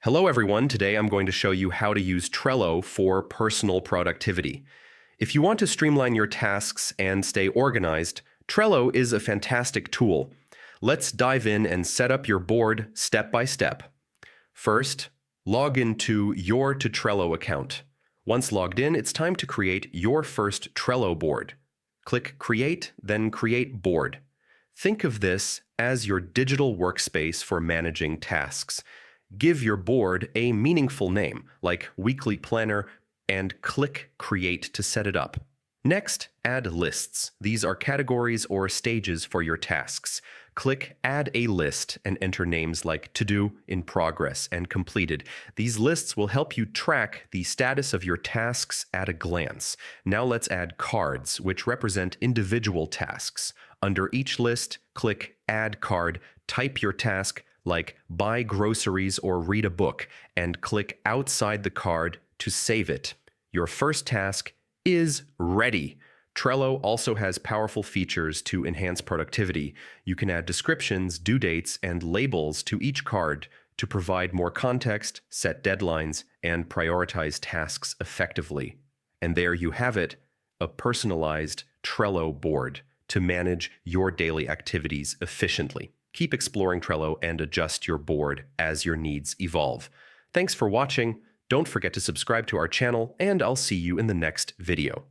Hello everyone, today I'm going to show you how to use Trello for personal productivity. If you want to streamline your tasks and stay organized, Trello is a fantastic tool. Let's dive in and set up your board step by step. First, log into your Trello account. Once logged in, it's time to create your first Trello board. Click Create, then Create Board. Think of this as your digital workspace for managing tasks. Give your board a meaningful name, like Weekly Planner, and click Create to set it up. Next, add lists. These are categories or stages for your tasks. Click Add a List and enter names like To Do, In Progress, and Completed. These lists will help you track the status of your tasks at a glance. Now let's add cards, which represent individual tasks. Under each list, click Add Card, type your task, like buy groceries or read a book, and click outside the card to save it. Your first task is ready. Trello also has powerful features to enhance productivity. You can add descriptions, due dates, and labels to each card to provide more context, set deadlines, and prioritize tasks effectively. And there you have it, a personalized Trello board to manage your daily activities efficiently. Keep exploring Trello and adjust your board as your needs evolve. Thanks for watching. Don't forget to subscribe to our channel, and I'll see you in the next video.